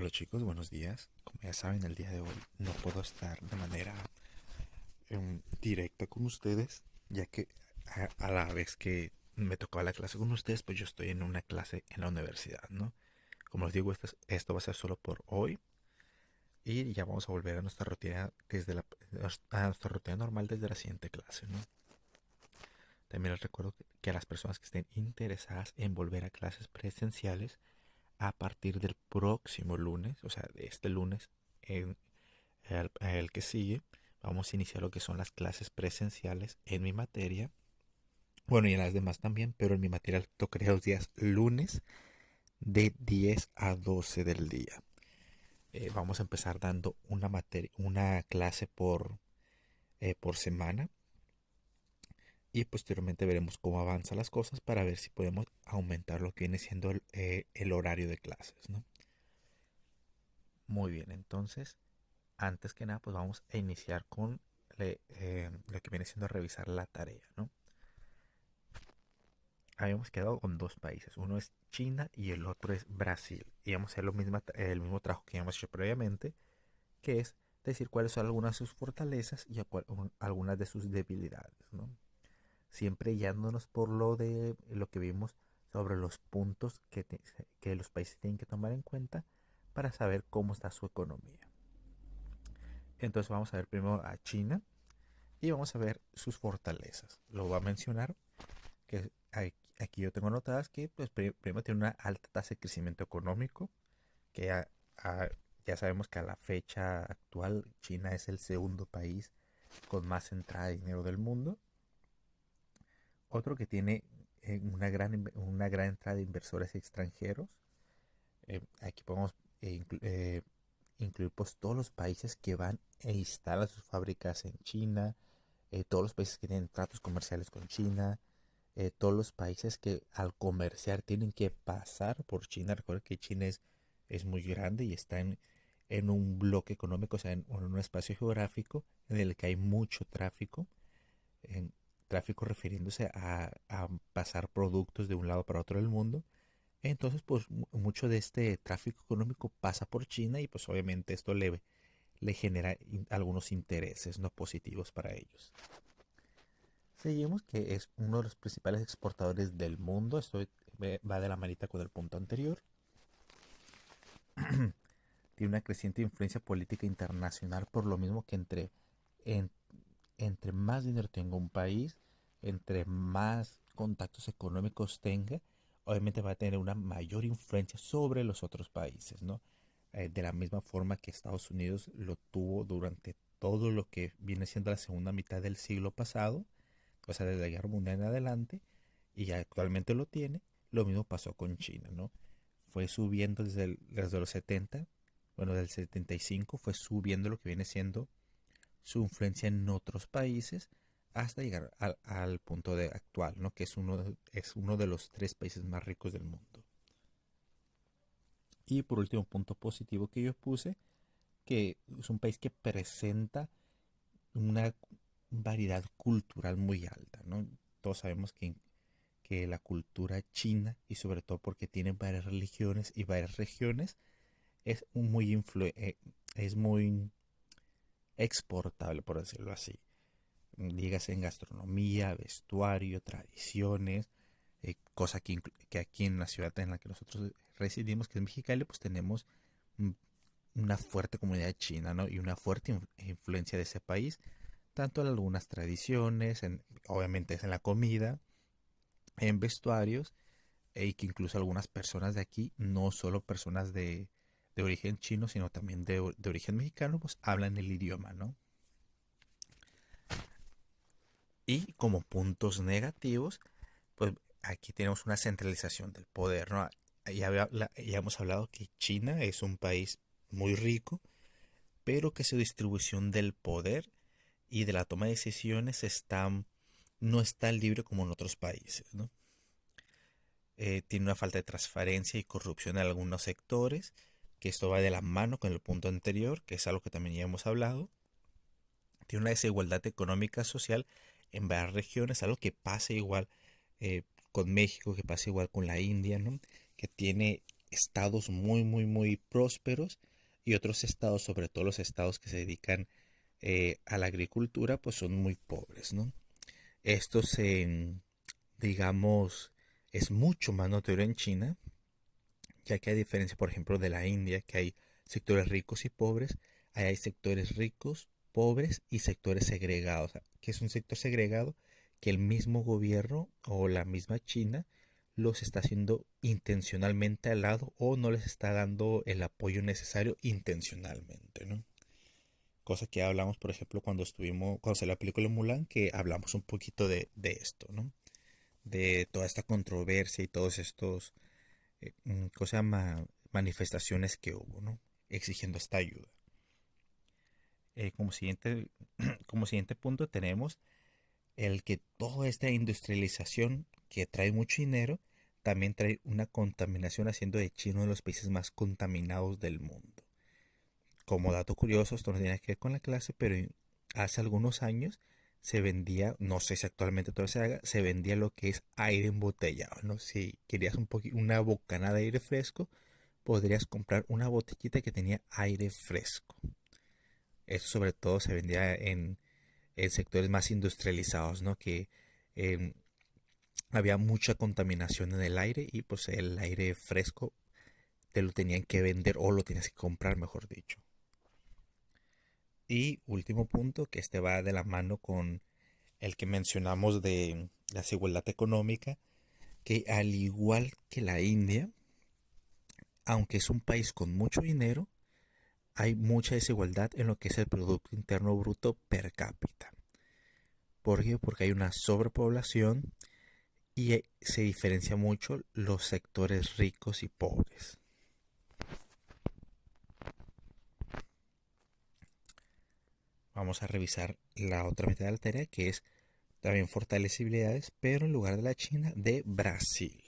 Hola chicos, buenos días. Como ya saben, el día de hoy no puedo estar de manera directa con ustedes, ya que a la vez que me tocaba la clase con ustedes, pues yo estoy en una clase en la universidad, ¿no? Como les digo, esto va a ser solo por hoy y ya vamos a volver a nuestra rutina a nuestra rutina normal desde la siguiente clase, ¿no? También les recuerdo que a las personas que estén interesadas en volver a clases presenciales a partir del próximo lunes, o sea, de este lunes, en el que sigue, vamos a iniciar lo que son las clases presenciales en mi materia. Bueno, y en las demás también, pero en mi materia tocaría los días lunes de 10 a 12 del día. Vamos a empezar dando una clase por semana y posteriormente veremos cómo avanzan las cosas para ver si podemos aumentar lo que viene siendo el horario de clases, ¿no? Muy bien, entonces antes que nada, pues vamos a iniciar con lo que viene siendo revisar la tarea, ¿no? Habíamos quedado con dos países, uno es China y el otro es Brasil. Y vamos a hacer el mismo trabajo que habíamos hecho previamente, que es decir cuáles son algunas de sus fortalezas y algunas de sus debilidades, ¿no? Siempre guiándonos por lo que vimos sobre los puntos que los países tienen que tomar en cuenta para saber cómo está su economía. Entonces vamos a ver primero a China y vamos a ver sus fortalezas. Lo va a mencionar que aquí yo tengo notadas que pues, primero tiene una alta tasa de crecimiento económico, que a- ya sabemos que a la fecha actual China es el segundo país con más entrada de dinero del mundo. Otro que tiene una gran entrada de inversores extranjeros. Aquí podemos incluir pues todos los países que van e instalan sus fábricas en China, todos los países que tienen tratos comerciales con China, todos los países que al comerciar tienen que pasar por China. Recuerda que China es muy grande y está en un bloque económico, o sea, en un espacio geográfico en el que hay mucho tráfico, en tráfico refiriéndose a pasar productos de un lado para otro del mundo. Entonces, pues mucho de este tráfico económico pasa por China y pues obviamente esto le genera algunos intereses no positivos para ellos. Seguimos que es uno de los principales exportadores del mundo. Va de la manita con el punto anterior. Tiene una creciente influencia política internacional por lo mismo que en- entre más dinero tenga un país, entre más contactos económicos tenga, obviamente va a tener una mayor influencia sobre los otros países, ¿no? De la misma forma que Estados Unidos lo tuvo durante todo lo que viene siendo la segunda mitad del siglo pasado, o sea, desde la Guerra Mundial en adelante, y ya actualmente lo tiene. Lo mismo pasó con China, ¿no? Fue subiendo desde los 70, bueno, del 75 fue subiendo lo que viene siendo su influencia en otros países hasta llegar al punto actual, ¿no? Que es uno de los tres países más ricos del mundo. Y por último, punto positivo que yo puse, que es un país que presenta una variedad cultural muy alta, ¿no? Todos sabemos que la cultura china, y sobre todo porque tiene varias religiones y varias regiones, es es muy exportable, por decirlo así. Dígase en gastronomía, vestuario, tradiciones, cosa que aquí en la ciudad en la que nosotros residimos, que es Mexicali, pues tenemos mm, una fuerte comunidad china, ¿no? Y una fuerte influencia de ese país, tanto en algunas tradiciones, obviamente es en la comida, en vestuarios, y que incluso algunas personas de aquí, no solo personas de origen chino, sino también de origen mexicano, pues hablan el idioma, ¿no? Y como puntos negativos, pues aquí tenemos una centralización del poder, ¿no? Ya hemos hablado que China es un país muy rico, pero que su distribución del poder y de la toma de decisiones no está libre como en otros países, ¿no? Tiene una falta de transparencia y corrupción en algunos sectores, que esto va de la mano con el punto anterior, que es algo que también ya hemos hablado. Tiene una desigualdad económica social en varias regiones, algo que pasa igual con México, que pasa igual con la India, ¿no? Que tiene estados muy, muy, muy prósperos y otros estados, sobre todo los estados que se dedican a la agricultura, pues son muy pobres, ¿no? Esto digamos, es mucho más notorio en China, ya que a diferencia, por ejemplo, de la India, que hay sectores ricos y pobres, ahí hay sectores ricos, pobres y sectores segregados. Que es un sector segregado que el mismo gobierno o la misma China los está haciendo intencionalmente al lado o no les está dando el apoyo necesario intencionalmente, ¿no? Cosa que hablamos, por ejemplo, cuando salió la película Mulan, que hablamos un poquito de esto, ¿no? De toda esta controversia y todos estos ¿cómo se llama? Manifestaciones que hubo, ¿no? Exigiendo esta ayuda. Como siguiente, como siguiente punto tenemos el que toda esta industrialización que trae mucho dinero también trae una contaminación, haciendo de China uno de los países más contaminados del mundo. Como dato curioso, esto no tiene que ver con la clase, pero hace algunos años se vendía, no sé si actualmente todavía se haga, se vendía lo que es aire embotellado, ¿no? Si querías una bocanada de aire fresco, podrías comprar una botellita que tenía aire fresco. Eso sobre todo se vendía en sectores más industrializados, ¿no? Que eh, había mucha contaminación en el aire y pues el aire fresco te lo tenían que vender o lo tienes que comprar, mejor dicho. Y último punto, que este va de la mano con el que mencionamos de la desigualdad económica, que al igual que la India, aunque es un país con mucho dinero, hay mucha desigualdad en lo que es el Producto Interno Bruto per cápita. ¿Por qué? Porque hay una sobrepoblación y se diferencia mucho los sectores ricos y pobres. Vamos a revisar la otra mitad de la tarea, que es también fortalecibilidades, pero en lugar de la China, de Brasil.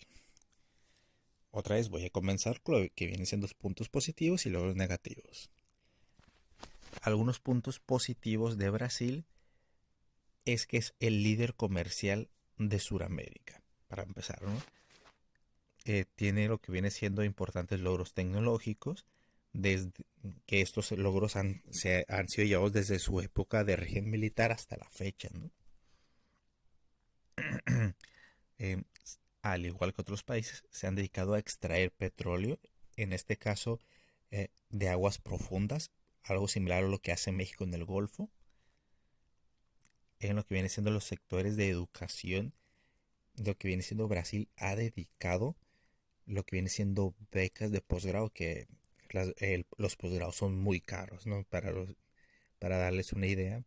Otra vez voy a comenzar con lo que vienen siendo los puntos positivos y luego los negativos. Algunos puntos positivos de Brasil es que es el líder comercial de Sudamérica, para empezar, ¿no? Tiene lo que viene siendo importantes logros tecnológicos, desde que estos logros han sido llevados desde su época de régimen militar hasta la fecha, ¿no? Eh, Al igual que otros países, se han dedicado a extraer petróleo, en este caso de aguas profundas, algo similar a lo que hace México en el Golfo. En lo que viene siendo los sectores de educación, lo que viene siendo Brasil ha dedicado lo que viene siendo becas de posgrado, que los posgrados son muy caros, ¿no? Para darles una idea,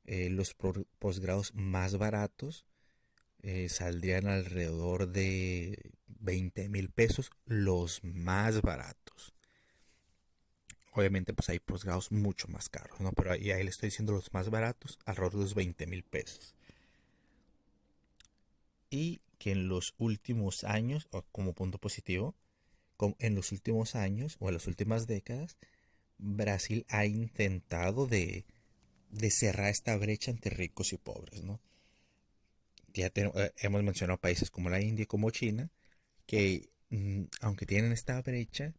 los posgrados más baratos saldrían alrededor de 20,000 pesos, los más baratos. Obviamente, pues hay posgrados mucho más caros, ¿no? Pero ahí le estoy diciendo los más baratos, alrededor de los 20,000 pesos. Y que en los últimos años, o como punto positivo, en los últimos años o en las últimas décadas, Brasil ha intentado de cerrar esta brecha entre ricos y pobres, ¿no? Hemos mencionado países como la India y como China, que aunque tienen esta brecha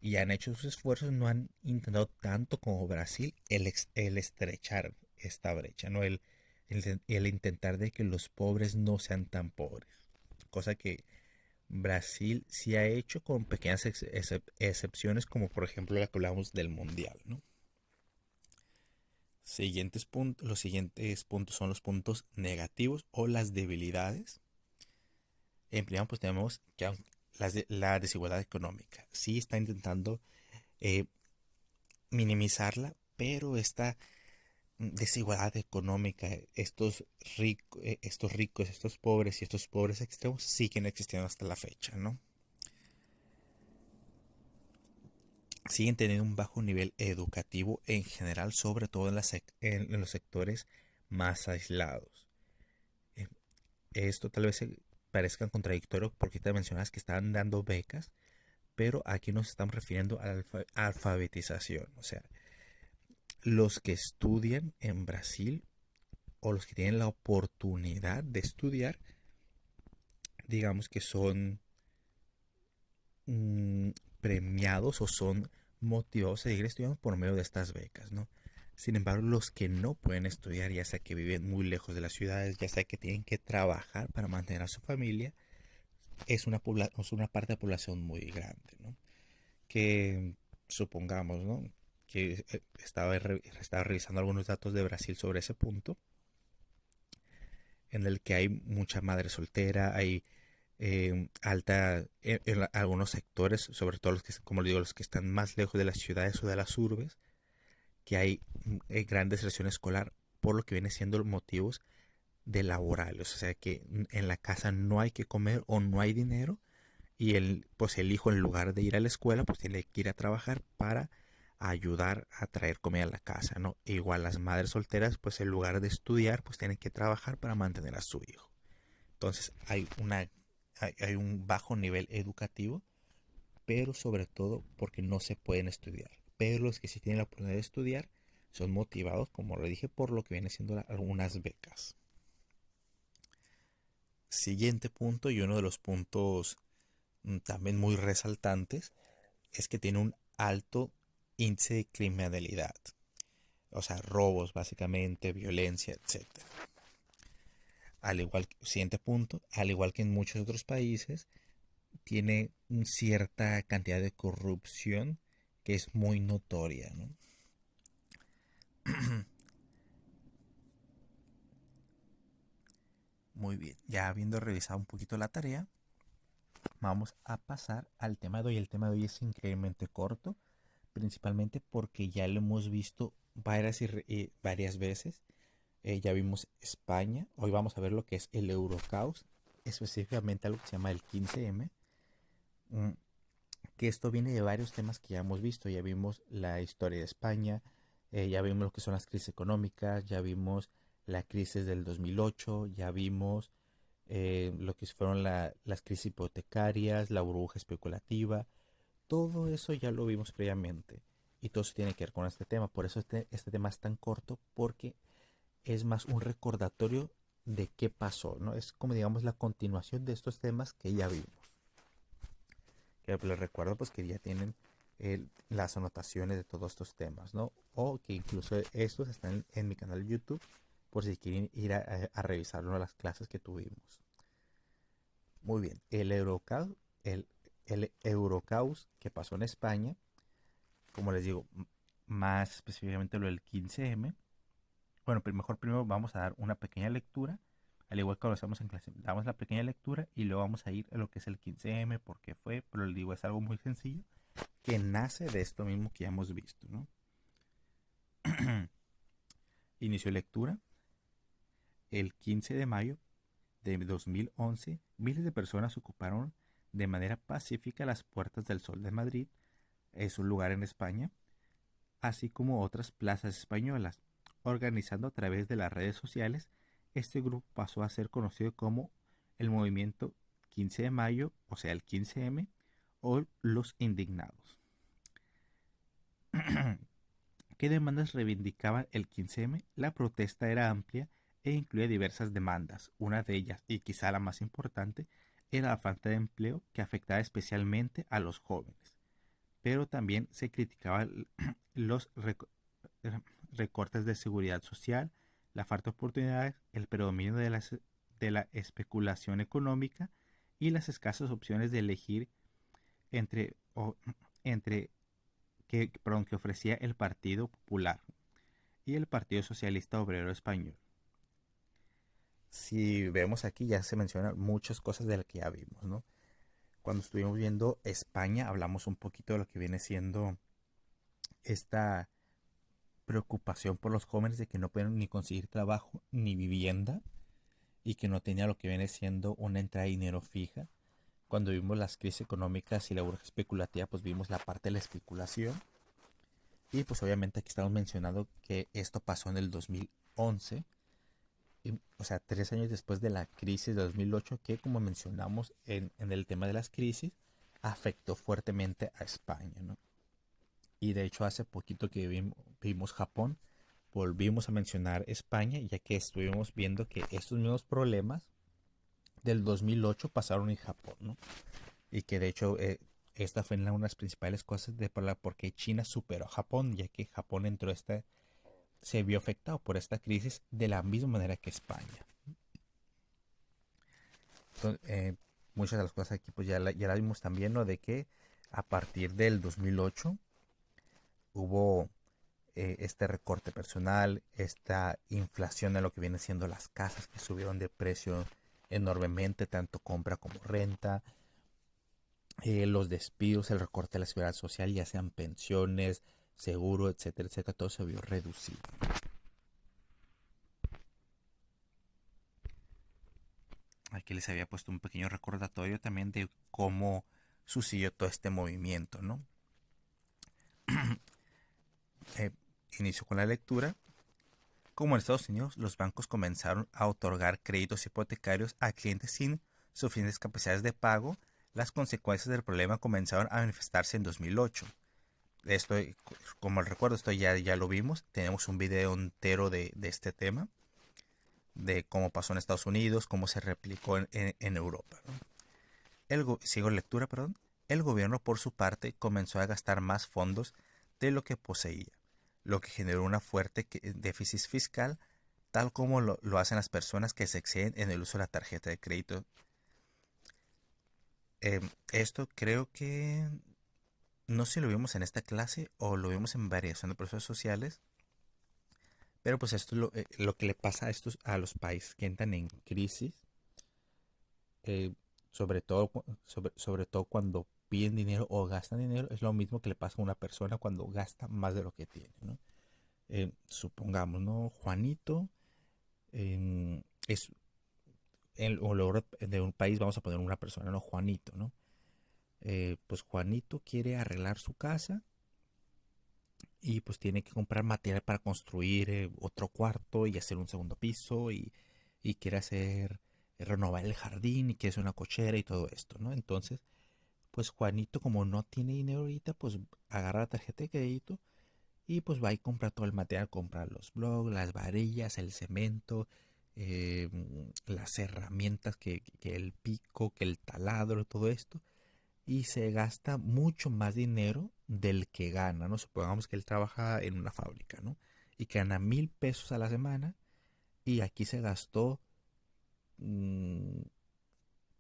y han hecho sus esfuerzos, no han intentado tanto como Brasil el estrechar esta brecha, ¿no? El intentar de que los pobres no sean tan pobres. Cosa que Brasil sí ha hecho con pequeñas excepciones, como por ejemplo la que hablamos del Mundial, ¿no? Los siguientes puntos son los puntos negativos o las debilidades. En primer, pues tenemos que la desigualdad económica. Sí está intentando eh, minimizarla, pero esta desigualdad económica, estos ricos, estos pobres y estos pobres extremos siguen existiendo hasta la fecha, ¿no? Siguen teniendo un bajo nivel educativo en general, sobre todo en los sectores más aislados. Eh, Esto tal vez parezca contradictorio porque te mencionas que están dando becas, pero aquí nos estamos refiriendo a la alfabetización. O sea, los que estudian en Brasil o los que tienen la oportunidad de estudiar, digamos que son mm, premiados o son motivados a seguir estudiando por medio de estas becas, ¿no? Sin embargo, los que no pueden estudiar, ya sea que viven muy lejos de las ciudades, ya sea que tienen que trabajar para mantener a su familia, es una parte de la población muy grande, ¿no? Que supongamos, ¿no? Que estaba revisando algunos datos de Brasil sobre ese punto, en el que hay mucha madre soltera, hay en algunos sectores, sobre todo los que, como les digo, los que están más lejos de las ciudades o de las urbes, que hay gran deserción escolar por lo que viene siendo los motivos de laborales, o sea que en la casa no hay que comer o no hay dinero y pues el hijo en lugar de ir a la escuela pues tiene que ir a trabajar para ayudar a traer comida a la casa, ¿no? E igual las madres solteras pues en lugar de estudiar pues tienen que trabajar para mantener a su hijo. Entonces hay un bajo nivel educativo, pero sobre todo porque no se pueden estudiar. Pero los que sí tienen la oportunidad de estudiar son motivados, como le dije, por lo que viene siendo algunas becas. Siguiente punto y uno de los puntos también muy resaltantes es que tiene un alto índice de criminalidad. O sea, robos básicamente, violencia, etcétera. Siguiente punto, al igual que en muchos otros países, tiene cierta cantidad de corrupción que es muy notoria, ¿no? Muy bien, ya habiendo revisado un poquito la tarea, vamos a pasar al tema de hoy. El tema de hoy es increíblemente corto, principalmente porque ya lo hemos visto varias veces. Ya vimos España, hoy vamos a ver lo que es el Eurocaos, específicamente algo que se llama el 15M, mm, que esto viene de varios temas que ya hemos visto. Ya vimos la historia de España, ya vimos lo que son las crisis económicas, ya vimos la crisis del 2008, ya vimos lo que fueron las crisis hipotecarias, la burbuja especulativa, todo eso ya lo vimos previamente y todo eso tiene que ver con este tema. Por eso este tema es tan corto, porque es más un recordatorio de qué pasó, ¿no? Es como digamos la continuación de estos temas que ya vimos. Que les recuerdo pues que ya tienen las anotaciones de todos estos temas, ¿no? O que incluso estos están en mi canal de YouTube por si quieren ir a revisarlo a las clases que tuvimos. Muy bien, el, el Eurocaus que pasó en España, como les digo, más específicamente lo del 15M. Bueno, pero mejor primero vamos a dar una pequeña lectura, al igual que lo hacemos en clase. Damos la pequeña lectura y luego vamos a ir a lo que es el 15M, por qué fue, pero les digo, es algo muy sencillo que nace de esto mismo que ya hemos visto, ¿no? Inicio de lectura. El 15 de mayo de 2011, miles de personas ocuparon de manera pacífica las Puertas del Sol de Madrid, es un lugar en España, así como otras plazas españolas. Organizando a través de las redes sociales, este grupo pasó a ser conocido como el movimiento 15 de mayo, o sea, el 15M, o los indignados. ¿Qué demandas reivindicaban el 15M? La protesta era amplia e incluía diversas demandas. Una de ellas, y quizá la más importante, era la falta de empleo que afectaba especialmente a los jóvenes. Pero también se criticaban los recortes de seguridad social, la falta de oportunidades, el predominio de la especulación económica y las escasas opciones de elegir entre, o, entre que ofrecía el Partido Popular y el Partido Socialista Obrero Español. Si vemos aquí ya se mencionan muchas cosas de las que ya vimos, ¿no? Cuando estuvimos viendo España hablamos un poquito de lo que viene siendo esta preocupación por los jóvenes de que no pueden ni conseguir trabajo ni vivienda y que no tenía lo que viene siendo una entrada de dinero fija. Cuando vimos las crisis económicas y la burbuja especulativa, pues vimos la parte de la especulación. Y pues obviamente aquí estamos mencionando que esto pasó en el 2011, o sea, 3 años después de la crisis de 2008, que como mencionamos en el tema de las crisis, afectó fuertemente a España, ¿no? Y de hecho hace poquito que vimos Japón, volvimos a mencionar España, ya que estuvimos viendo que estos mismos problemas del 2008 pasaron en Japón, ¿no? Y que de hecho esta fue una de las principales cosas de por qué China superó a Japón, ya que Japón se vio afectado por esta crisis de la misma manera que España. Entonces, muchas de las cosas aquí pues ya la vimos también, ¿no? De que a partir del 2008 hubo este recorte personal, esta inflación en lo que viene siendo las casas que subieron de precio enormemente, tanto compra como renta, los despidos, el recorte de la seguridad social, ya sean pensiones, seguro, etcétera, etcétera, todo se vio reducido. Aquí les había puesto un pequeño recordatorio también de cómo sucedió todo este movimiento, ¿no? Eh, Inicio con la lectura. Como en Estados Unidos, los bancos comenzaron a otorgar créditos hipotecarios a clientes sin suficientes capacidades de pago, las consecuencias del problema comenzaron a manifestarse en 2008. Esto, como recuerdo, esto ya lo vimos. Tenemos un video entero de este tema, de cómo pasó en Estados Unidos, cómo se replicó en Europa, ¿no? Sigo lectura, perdón. El gobierno, por su parte, comenzó a gastar más fondos de lo que poseía, lo que generó una fuerte déficit fiscal, tal como lo hacen las personas que se exceden en el uso de la tarjeta de crédito. Esto creo que no sé si lo vimos en esta clase o lo vimos en variación de procesos sociales, pero pues esto es lo que le pasa a los países que entran en crisis, eh, sobre todo cuando piden dinero o gastan dinero, es lo mismo que le pasa a una persona cuando gasta más de lo que tiene, ¿no? Supongamos, ¿no? Juanito es o luego de un país, vamos a poner una persona, ¿no? Juanito, ¿no? Pues Juanito quiere arreglar su casa y pues tiene que comprar material para construir otro cuarto y hacer un segundo piso y quiere renovar el jardín y quiere hacer una cochera y todo esto, ¿no? Entonces, pues Juanito como no tiene dinero ahorita, pues agarra la tarjeta de crédito y pues va y compra todo el material, compra los blogs, las varillas, el cemento, eh, las herramientas, que el pico, que el taladro, todo esto, y se gasta mucho más dinero del que gana, ¿no? Supongamos que él trabaja en una fábrica, ¿no? Y que gana 1,000 pesos a la semana y aquí se gastó, mmm,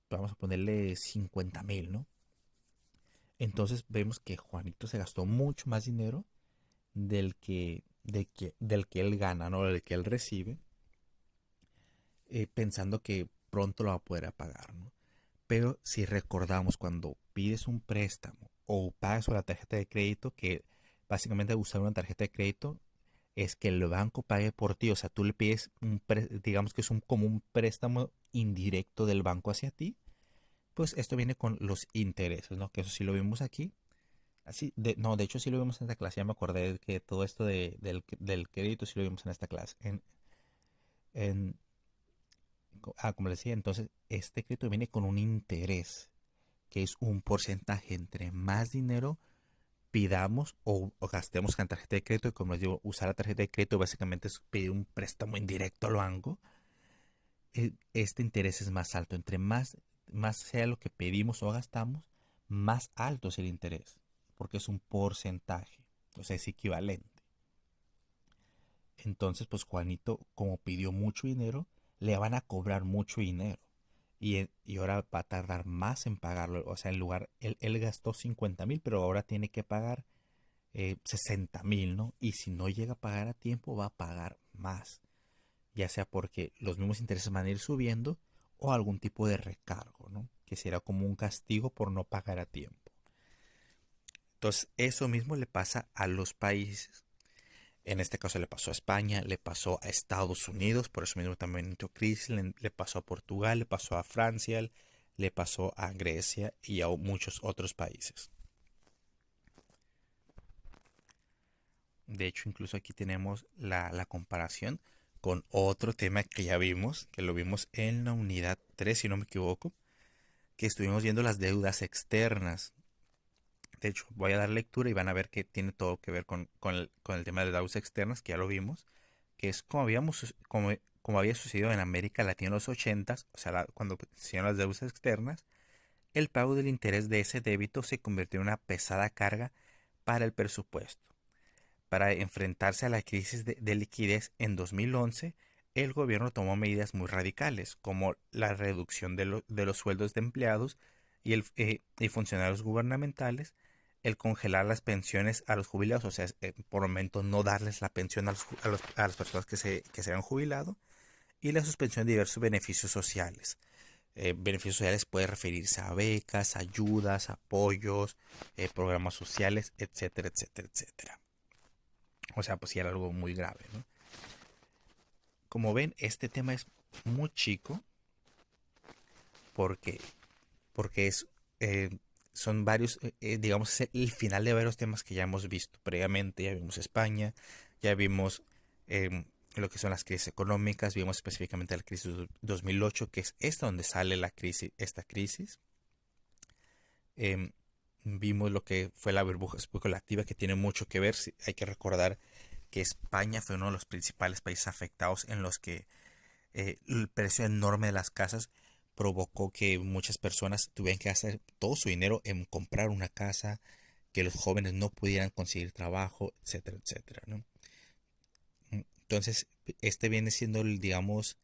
vamos a ponerle 50,000, ¿no? Entonces vemos que Juanito se gastó mucho más dinero del que él gana, ¿no? Del que él recibe, pensando que pronto lo va a poder pagar, ¿no? Pero si recordamos cuando pides un préstamo o pagas con la tarjeta de crédito, que básicamente usar una tarjeta de crédito es que el banco pague por ti, o sea, tú le pides digamos que es como un préstamo indirecto del banco hacia ti, pues esto viene con los intereses, ¿no? Que eso sí lo vimos aquí. Así, no, de hecho sí lo vimos en esta clase, ya me acordé de que todo esto del crédito sí lo vimos en esta clase. En, como les decía, entonces este crédito viene con un interés, que es un porcentaje entre más dinero pidamos o gastemos con la tarjeta de crédito. Y como les digo, usar la tarjeta de crédito básicamente es pedir un préstamo indirecto al banco. Este interés es más alto. Entre más sea lo que pedimos o gastamos, más alto es el interés, porque es un porcentaje, o sea, es equivalente. Entonces, pues Juanito, como pidió mucho dinero, le van a cobrar mucho dinero. Y ahora va a tardar más en pagarlo. O sea, en lugar, él gastó 50,000, pero ahora tiene que pagar 60,000, ¿no? Y si no llega a pagar a tiempo, va a pagar más. Ya sea porque los mismos intereses van a ir subiendo o algún tipo de recargo, ¿no? Que será como un castigo por no pagar a tiempo. Entonces, eso mismo le pasa a los países. En este caso le pasó a España, le pasó a Estados Unidos, por eso mismo también entró crisis, le pasó a Portugal, le pasó a Francia, le pasó a Grecia y a muchos otros países. De hecho, incluso aquí tenemos la comparación con otro tema que ya vimos, que lo vimos en la unidad 3, si no me equivoco, que estuvimos viendo las deudas externas. De hecho, voy a dar lectura y van a ver que tiene todo que ver con el tema de deudas externas, que ya lo vimos, que es como había sucedido en América Latina en los 80s, o sea, cuando se hicieron las deudas externas, el pago del interés de ese débito se convirtió en una pesada carga para el presupuesto. Para enfrentarse a la crisis de liquidez en 2011, el gobierno tomó medidas muy radicales, como la reducción de los sueldos de empleados y funcionarios gubernamentales, el congelar las pensiones a los jubilados, o sea, por el momento no darles la pensión a las personas que se habían jubilado, y la suspensión de diversos beneficios sociales. Beneficios sociales puede referirse a becas, ayudas, apoyos, programas sociales, etcétera, etcétera, etcétera. O sea, pues sí era algo muy grave, ¿no? Como ven, este tema es muy chico porque, porque son varios, digamos, es el final de varios temas que ya hemos visto previamente. Ya vimos España, ya vimos lo que son las crisis económicas, vimos específicamente la crisis 2008, que es esta donde sale esta crisis. Em, Vimos lo que fue la burbuja especulativa, que tiene mucho que ver. Hay que recordar que España fue uno de los principales países afectados, en los que el precio enorme de las casas provocó que muchas personas tuvieran que gastar todo su dinero en comprar una casa, que los jóvenes no pudieran conseguir trabajo, etcétera, etcétera, ¿no? Entonces, este viene siendo, digamos,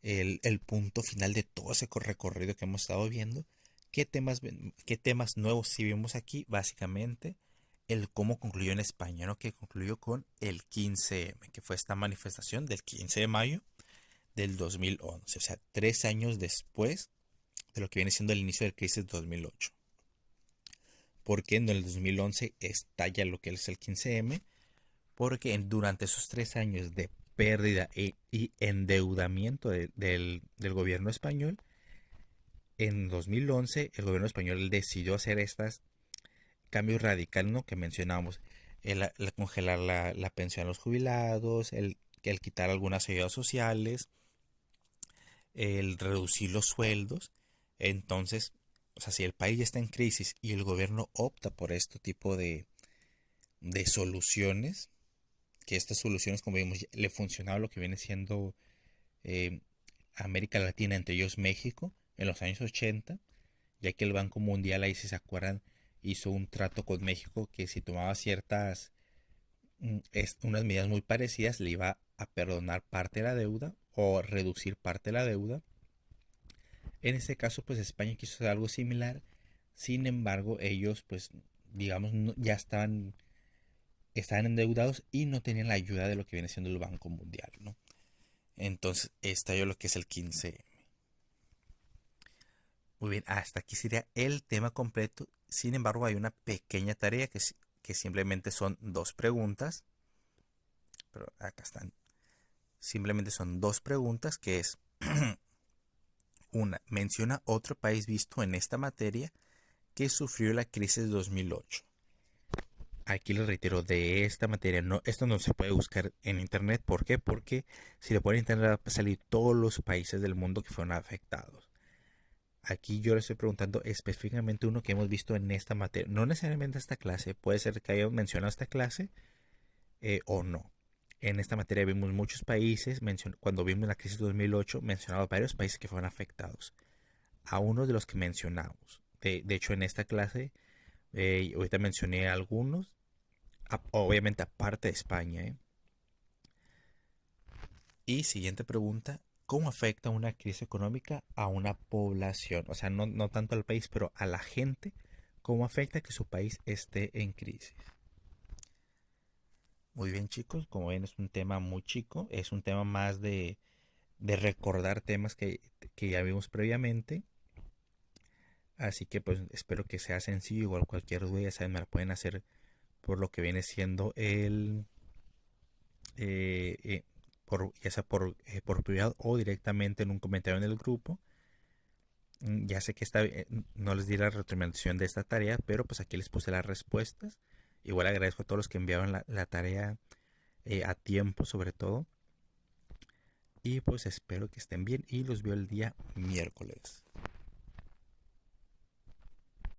el punto final de todo ese recorrido que hemos estado viendo. ¿Qué temas nuevos sí vimos aquí? Básicamente, el cómo concluyó en España, ¿no? Que concluyó con el 15M, que fue esta manifestación del 15 de mayo del 2011, o sea, 3 años después de lo que viene siendo el inicio de la crisis de 2008. Porque en el 2011 estalla lo que es el 15M, porque durante esos 3 años de pérdida y endeudamiento del gobierno español, en 2011 el gobierno español decidió hacer estos cambios radicales, ¿no?, que mencionamos, el congelar la pensión a los jubilados, el quitar algunas ayudas sociales, el reducir los sueldos. Entonces, o sea, si el país ya está en crisis y el gobierno opta por este tipo de soluciones, que estas soluciones, como vimos, le funcionaba lo que viene siendo eh, América Latina, entre ellos México, en los años 80, ya que el Banco Mundial, ahí si se acuerdan, hizo un trato con México que si tomaba unas medidas muy parecidas, le iba a perdonar parte de la deuda o reducir parte de la deuda. En este caso, pues España quiso hacer algo similar. Sin embargo, ellos, pues, digamos, ya estaban endeudados y no tenían la ayuda de lo que viene siendo el Banco Mundial, ¿no? Entonces, estalló lo que es el 15. Muy bien, hasta aquí sería el tema completo. Sin embargo, hay una pequeña tarea que simplemente son dos preguntas. Pero acá están. Simplemente son dos preguntas, que es una, menciona otro país visto en esta materia que sufrió la crisis de 2008. Aquí les reitero, de esta materia, no, esto no se puede buscar en internet. ¿Por qué? Porque si le ponen internet va a salir todos los países del mundo que fueron afectados. Aquí yo le estoy preguntando específicamente uno que hemos visto en esta materia. No necesariamente esta clase, puede ser que hayamos mencionado esta clase o no. En esta materia vimos muchos países, cuando vimos la crisis de 2008, mencionamos varios países que fueron afectados. A uno de los que mencionamos. De hecho, en esta clase, ahorita mencioné algunos, obviamente aparte de España. Y siguiente pregunta, ¿cómo afecta una crisis económica a una población? O sea, no tanto al país, pero a la gente. ¿Cómo afecta que su país esté en crisis? Muy bien, chicos, como ven, es un tema muy chico, es un tema más de recordar temas que ya vimos previamente. Así que pues espero que sea sencillo. Igual cualquier duda, ya saben, me la pueden hacer por lo que viene siendo eh, eh, ya sea por privado o directamente en un comentario en el grupo. Ya sé que no les di la retroalimentación de esta tarea, pero pues aquí les puse las respuestas. Igual agradezco a todos los que enviaron la tarea a tiempo, sobre todo. Y pues espero que estén bien y los veo el día miércoles.